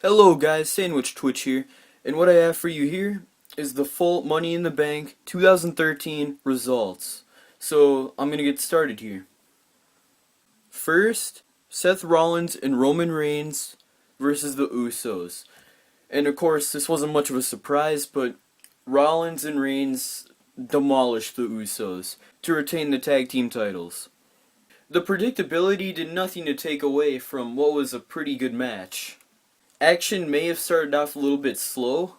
Hello guys, Sandwich Twitch here, and what I have for you here is the full Money in the Bank 2013 results. So I'm gonna get started here. First, Seth Rollins and Roman Reigns versus the Usos. And of course, this wasn't much of a surprise, but Rollins and Reigns demolished the Usos to retain the tag team titles. The predictability did nothing to take away from what was a pretty good match. Action may have started off a little bit slow,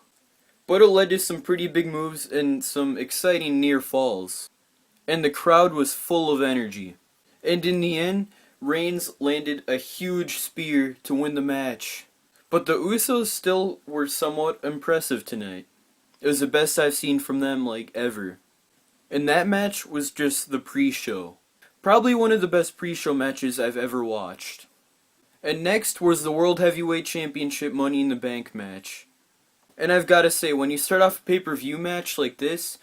but it led to some pretty big moves and some exciting near falls. And the crowd was full of energy. And in the end, Reigns landed a huge spear to win the match. But the Usos still were somewhat impressive tonight. It was the best I've seen from them like ever. And that match was just the pre-show. Probably one of the best pre-show matches I've ever watched. And next was the World Heavyweight Championship Money in the Bank match. And I've gotta say, when you start off a pay-per-view match like this,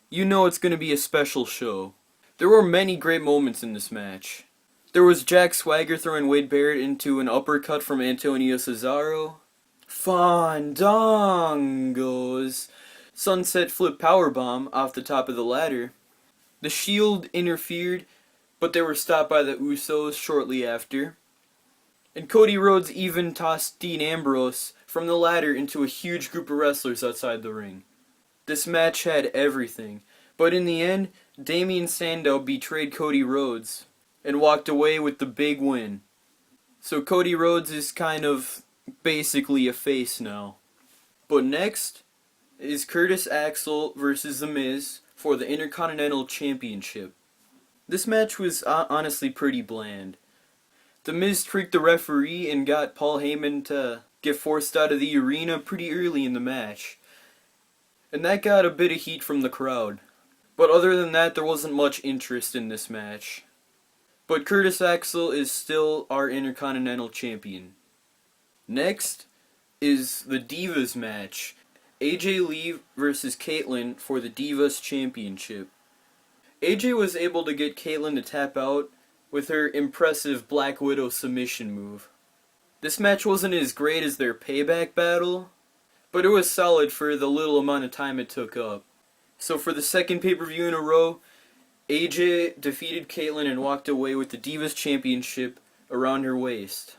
you know it's gonna be a special show. There were many great moments in this match. There was Jack Swagger throwing Wade Barrett into an uppercut from Antonio Cesaro. Fandango's sunset flip powerbomb off the top of the ladder. The Shield interfered, but they were stopped by the Usos shortly after. And Cody Rhodes even tossed Dean Ambrose from the ladder into a huge group of wrestlers outside the ring. This match had everything, but in the end, Damien Sandow betrayed Cody Rhodes and walked away with the big win. So Cody Rhodes is kind of basically a face now. But next is Curtis Axel versus The Miz for the Intercontinental Championship. This match was honestly pretty bland. The Miz tricked the referee and got Paul Heyman to get forced out of the arena pretty early in the match. And that got a bit of heat from the crowd. But other than that, there wasn't much interest in this match. But Curtis Axel is still our Intercontinental Champion. Next is the Divas match. AJ Lee versus Caitlyn for the Divas Championship. AJ was able to get Caitlyn to tap out with her impressive Black Widow submission move. This match wasn't as great as their payback battle, but it was solid for the little amount of time it took up. So for the second pay-per-view in a row, AJ defeated Caitlyn and walked away with the Divas Championship around her waist.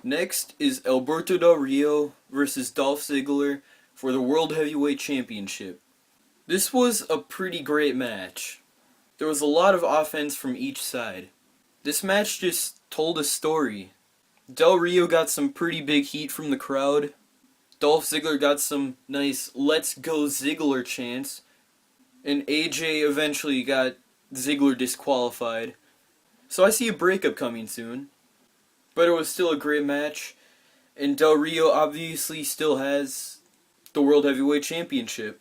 Next is Alberto Del Rio versus Dolph Ziggler for the World Heavyweight Championship. This was a pretty great match. There was a lot of offense from each side. This match just told a story. Del Rio got some pretty big heat from the crowd. Dolph Ziggler got some nice "Let's Go Ziggler" chants. And AJ eventually got Ziggler disqualified. So I see a breakup coming soon. But it was still a great match. And Del Rio obviously still has the World Heavyweight Championship.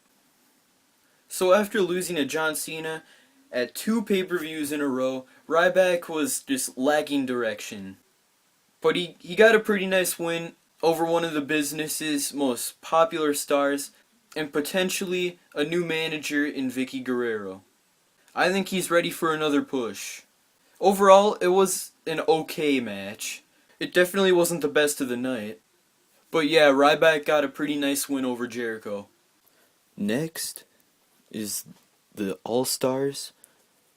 So after losing to John Cena at 2 pay-per-views in a row, Ryback was just lacking direction. But he got a pretty nice win over one of the business's most popular stars and potentially a new manager in Vicky Guerrero. I think he's ready for another push. Overall, it was an okay match. It definitely wasn't the best of the night. But yeah, Ryback got a pretty nice win over Jericho. Next is the All-Stars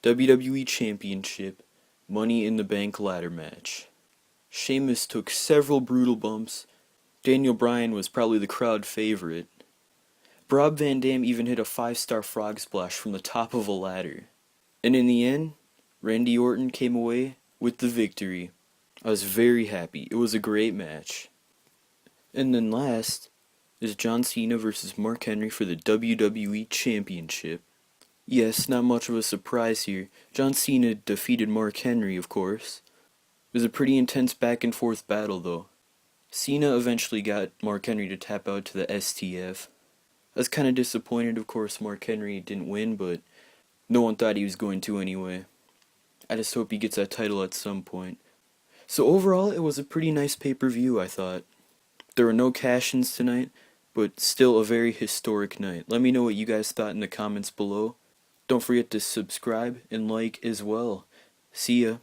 WWE Championship Money in the Bank ladder match. Sheamus took several brutal bumps. Daniel Bryan was probably the crowd favorite. Rob Van Dam even hit a 5-star frog splash from the top of a ladder. And in the end, Randy Orton came away with the victory. I was very happy. It was a great match. And then last is John Cena versus Mark Henry for the WWE Championship. Yes, not much of a surprise here. John Cena defeated Mark Henry, of course. It was a pretty intense back and forth battle, though. Cena eventually got Mark Henry to tap out to the STF. I was kind of disappointed, of course, Mark Henry didn't win, but no one thought he was going to anyway. I just hope he gets that title at some point. So overall, it was a pretty nice pay-per-view, I thought. There were no cash-ins tonight, but still a very historic night. Let me know what you guys thought in the comments below. Don't forget to subscribe and like as well. See ya.